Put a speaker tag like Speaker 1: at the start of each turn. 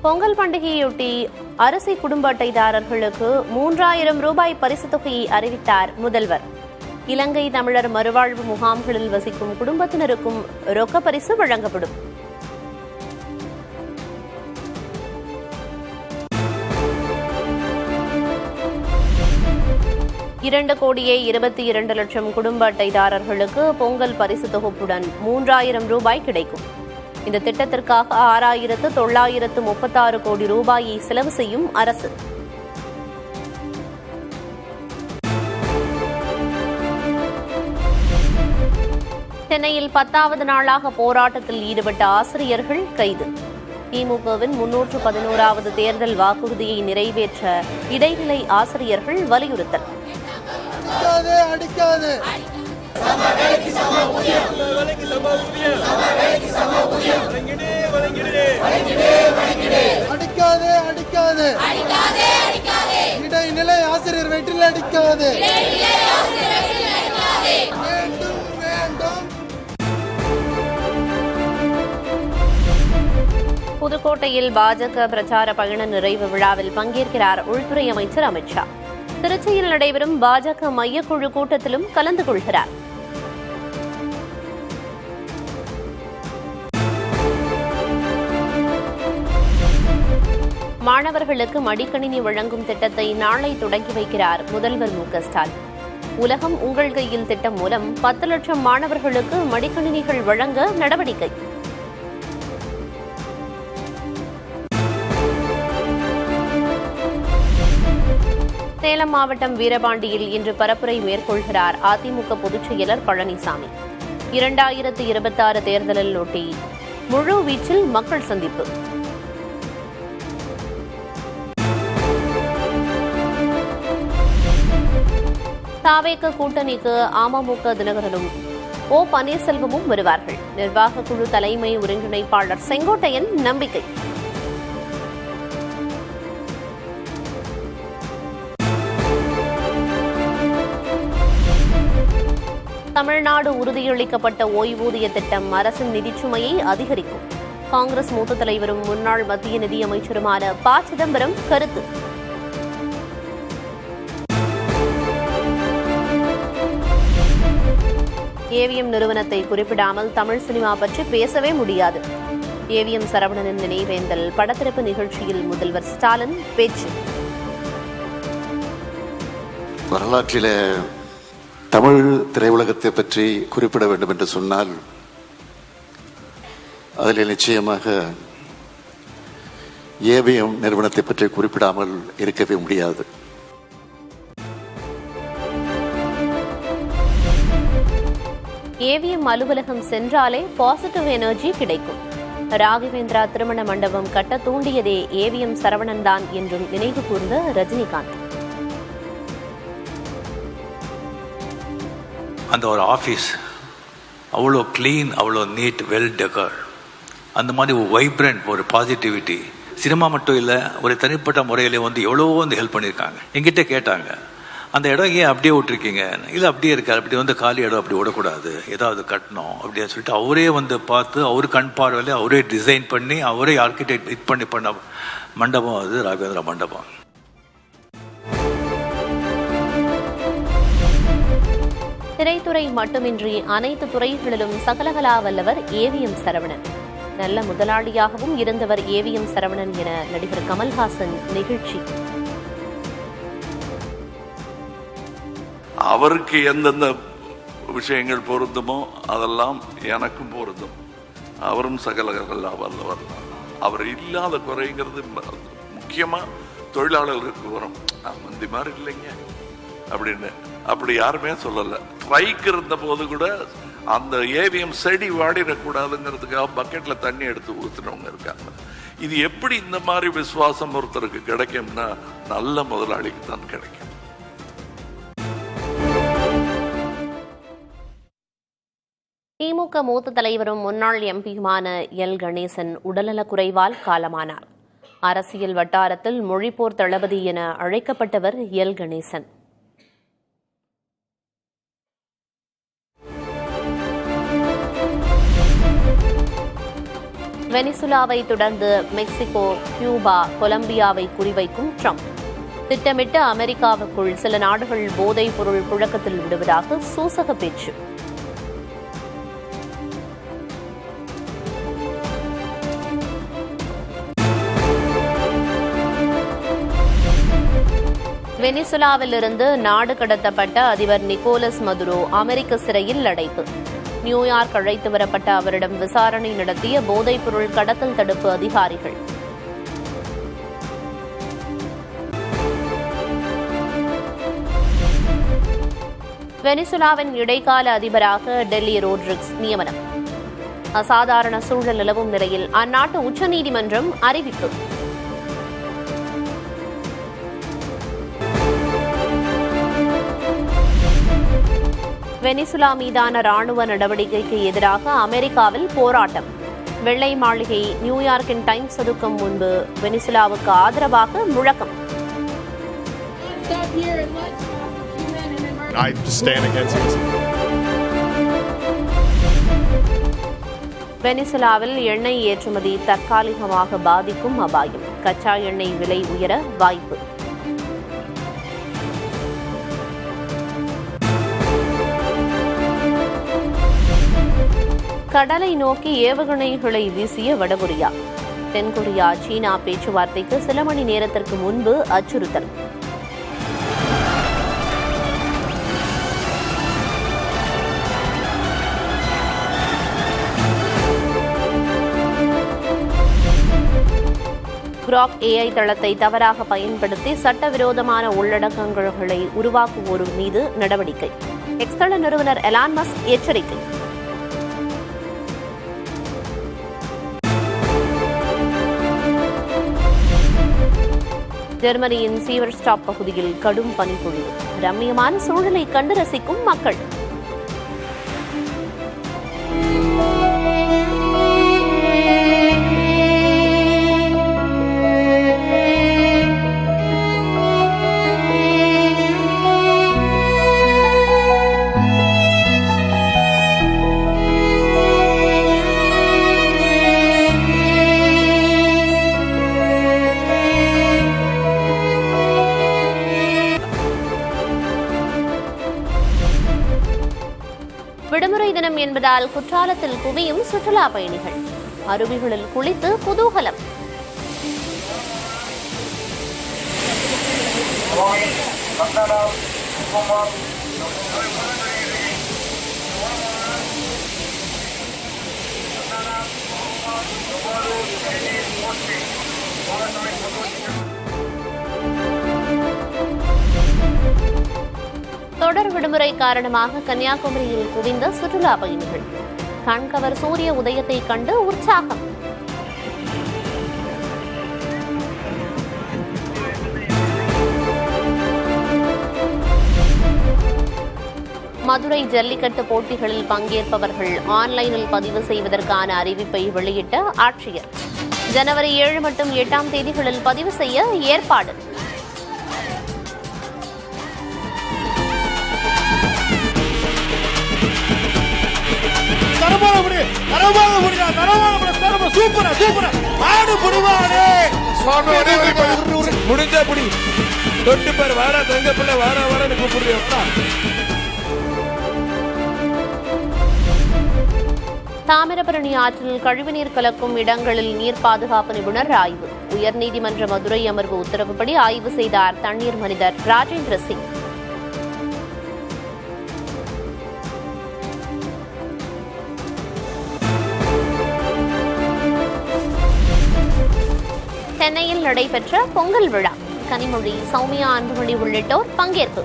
Speaker 1: பொங்கல் பண்டிகையொட்டி அரிசி குடும்ப அட்டைதாரர்களுக்கு 3000 ரூபாய் பரிசுத் தொகையை அறிவித்தார் முதல்வர். இலங்கை தமிழர் மறுவாழ்வு முகாம்களில் வசிக்கும் குடும்பத்தினருக்கும் ரொக்க பரிசு வழங்கப்படும். $2,22,00,000 குடும்ப அட்டைதாரர்களுக்கு பொங்கல் பரிசு தொகுப்புடன் 3000 ரூபாய் கிடைக்கும். இந்த திட்டத்திற்காக 6,936 கோடி ரூபாயை செலவு செய்யும் அரசு. சென்னையில் 10வது நாளாக போராட்டத்தில் ஈடுபட்ட ஆசிரியர்கள் கைது. திமுகவின் 311வது தேர்தல் வாக்குறுதியை நிறைவேற்ற இடைநிலை ஆசிரியர்கள் வலியுறுத்தல்.
Speaker 2: இடைநிலை ஆசிரியர் வெற்றில் அடிக்காது.
Speaker 1: புதுக்கோட்டையில் பாஜக பிரச்சார பயண நிறைவு விழாவில் பங்கேற்கிறார் உள்துறை அமைச்சர் அமித்ஷா. திருச்சியில் நடைபெறும் பாஜக மையக்குழு கூட்டத்திலும் கலந்து கொள்கிறார். மாணவர்களுக்கு மடிக்கணினி வழங்கும் திட்டத்தை நாளை தொடங்கி வைக்கிறார் முதல்வர் மு.க.ஸ்டாலின். உலகம் உங்கள் கையில் திட்டம் மூலம் 10 லட்சம் மாணவர்களுக்கு மடிக்கணினிகள் வழங்க நடவடிக்கை. சேலம் மாவட்டம் வீரபாண்டியில் இன்று பரப்புரை மேற்கொள்கிறார் அதிமுக பொதுச் செயலர் பழனிசாமி. 2026 தேர்தலில் ஒட்டி முழு வீச்சில் மக்கள் சந்திப்பு. தாவேக கூட்டணிக்கு அமமுக தினகரனும் ஓ பன்னீர்செல்வமும் வருவார்கள். நிர்வாக குழு தலைமை ஒருங்கிணைப்பாளர் செங்கோட்டையன் நம்பிக்கை. தமிழ்நாடு உறுதியளிக்கப்பட்ட ஓய்வூதிய திட்டம் அரசின் நிதிச்சுமையை அதிகரிக்கும். காங்கிரஸ் மூத்த தலைவரும் முன்னாள் மத்திய நிதியமைச்சருமான ப. சிதம்பரம் கருத்து. ஏவிஎம் நிறுவனத்தை குறிப்பிடாமல் தமிழ் சினிமா பற்றி பேசவே முடியாது. ஏவிஎம் சரவணனின் நினைவேந்தல் படத்திறப்பு நிகழ்ச்சியில் முதல்வர் ஸ்டாலின் பேச்சு.
Speaker 3: வரலாற்றிலே தமிழ் திரையுலகத்தை பற்றி குறிப்பிட வேண்டும் என்று சொன்னால் அதில் நிச்சயமாக ஏவிஎம் நிறுவனத்தை பற்றி குறிப்பிடாமல் இருக்கவே முடியாது.
Speaker 1: ஏவிஎம் அலுவலகம் சென்றாலே பாசிட்டிவ் எனர்ஜி கிடைக்கும். ராகவேந்திரா திருமண மண்டபம் கட்ட தூண்டியதே ஏவிஎம் சரவணன் தான் என்றும் நினைவு கூர்ந்த ரஜினிகாந்த்.
Speaker 4: அந்த ஒரு ஆஃபீஸ் அவ்வளோ கிளீன், அவ்வளோ நீட், வெல் டெக்கர், அந்த மாதிரி ஒரு வைப்ரண்ட், ஒரு பாசிட்டிவிட்டி. சினிமா மட்டும் இல்லை, ஒரு தனிப்பட்ட முறையிலே எவ்வளவோ ஹெல்ப் பண்ணியிருக்காங்க. என்கிட்ட கேட்டாங்க, அந்த இடம் ஏன் அப்படியே விட்டுருக்கீங்க? இல்லை அப்படியே இருக்காரு, அப்படி காலி இடம் அப்படி விடக்கூடாது, ஏதாவது கட்டணும் அப்படின்னு சொல்லிட்டு அவரே பார்த்து அவரு கண் பார்வையில் அவரே டிசைன் பண்ணி அவரே ஆர்கிடெக்ட் பண்ண மண்டபம் அது ராகவேந்திரா மண்டபம்.
Speaker 1: திரைத்துறை மட்டுமின்றி அனைத்து துறைகளிலும் சகலகலா வல்லவர் ஏவிஎம் சரவணன். நல்ல முதலாளியாகவும் இருந்தவர் ஏவிஎம் சரவணன் என நடிகர் கமல்ஹாசன் நெகிழ்ச்சி.
Speaker 5: அவருக்கு எந்தெந்த விஷயங்கள் பொருந்துமோ அதெல்லாம் எனக்கும் பொருந்தும். அவரும் சகலகலா வல்லவர் தான். அவர் இல்லாத குறைங்கிறது முக்கியமாக தொழிலாளர்களுக்கு வரும். முந்தி மாதிரி இல்லைங்க அப்படின்னு அப்படி யாருமே சொல்லலை. ஸ்ட்ரைக் இருந்த போது கூட அந்த ஏவிஎம் செடி வாடிடக்கூடாதுங்கிறதுக்காக பக்கெட்ல தண்ணி எடுத்து ஊத்துனவங்க இருக்காங்க. இது எப்படி இந்த மாதிரி விசுவாசம் ஒருத்தருக்கு கிடைக்கும்னா நல்ல முதலாளிக்கு தான் கிடைக்கும்.
Speaker 1: திமுக மூத்த தலைவரும் முன்னாள் எம்பியுமான எல். கணேசன் உடல்நலக் குறைவால் காலமானார். அரசியல் வட்டாரத்தில் மொழிப்போர் தளபதி என அழைக்கப்பட்டவர் எல். கணேசன். வெனிசுலாவை தொடர்ந்து மெக்சிகோ, கியூபா, கொலம்பியாவை குறிவைக்கும் ட்ரம்ப். திட்டமிட்டு அமெரிக்காவுக்குள் சில நாடுகள் போதைப் பொருள் புழக்கத்தில் விடுவதாக சூசக பேச்சு. வெனிசுலாவிலிருந்து நாடு கடத்தப்பட்ட அதிபர் நிக்கோலஸ் மதுரோ அமெரிக்க சிறையில் அடைப்பு. நியூயார்க் அழைத்து வரப்பட்ட அவரிடம் விசாரணை நடத்திய போதைப்பொருள் கடத்தல் தடுப்பு அதிகாரிகள். வெனிசுலாவின் இடைக்கால அதிபராக டெல்லி ரோட்ரிக்ஸ் நியமனம். அசாதாரண சூழல் நிலவும் நிலையில் அந்நாட்டு உச்சநீதிமன்றம் அறிவிப்பு. வெனிசுலா மீதான ராணுவ நடவடிக்கைக்கு எதிராக அமெரிக்காவில் போராட்டம். வெள்ளை மாளிகை, நியூயார்க்கின் டைம்ஸ் சதுக்கம் முன்பு வெனிசுலாவுக்கு ஆதரவாக முழக்கம். வெனிசுலாவில் எண்ணெய் ஏற்றுமதி தற்காலிகமாக பாதிக்கும் அபாயம். கச்சா எண்ணெய் விலை உயர வாய்ப்பு. கடலை நோக்கி ஏவுகணைகளை வீசிய வடகொரியா. தென்கொரியா, சீனா பேச்சுவார்த்தைக்கு சில மணி நேரத்திற்கு முன்பு அச்சுறுத்தல். கிராக் AI தளத்தை தவறாக பயன்படுத்தி சட்டவிரோதமான உள்ளடக்கங்களை உருவாக்குவோர் மீது நடவடிக்கை. எக்ஸ் தள நிறுவனர் எலான் மஸ்க் எச்சரிக்கை. ஜெர்மனியின் சீவர்ஸ்டாப் பகுதியில் கடும் பனிப்பொழிவு. ரம்மியமான சூழலை கண்டு ரசிக்கும் மக்கள். விடுமுறை தினம் என்பதால் குற்றாலத்தில் குவியும் சுற்றுலா பயணிகள். அருவிகளில் குளித்து குதூகலம். தொடர் விடுமுறை காரணமாக கன்னியாகுமரியில் குவிந்த சுற்றுலா பயணிகள். கண்கவர் சூரிய உதயத்தை கண்டு உற்சாகம். மதுரை ஜல்லிக்கட்டு போட்டிகளில் பங்கேற்பவர்கள் ஆன்லைனில் பதிவு செய்வதற்கான அறிவிப்பை வெளியிட்ட ஆட்சியர். ஜனவரி 7 மற்றும் 8ஆம் தேதிகளில் பதிவு செய்ய ஏற்பாடு. தாமிரபரணி ஆற்றில் கழிவுநீர் கலக்கும் இடங்களில் நீர் பாதுகாப்பு நிபுணர் ஆய்வு. உயர்நீதிமன்ற மதுரை அமர்வு உத்தரவுப்படி ஆய்வு செய்தார் தண்ணீர் மனிதர் ராஜேந்திர சிங். சென்னையில் நடைபெற்ற பொங்கல் விழா. கனிமொழி, சௌமியா அன்புமணி உள்ளிட்டோர் பங்கேற்பு.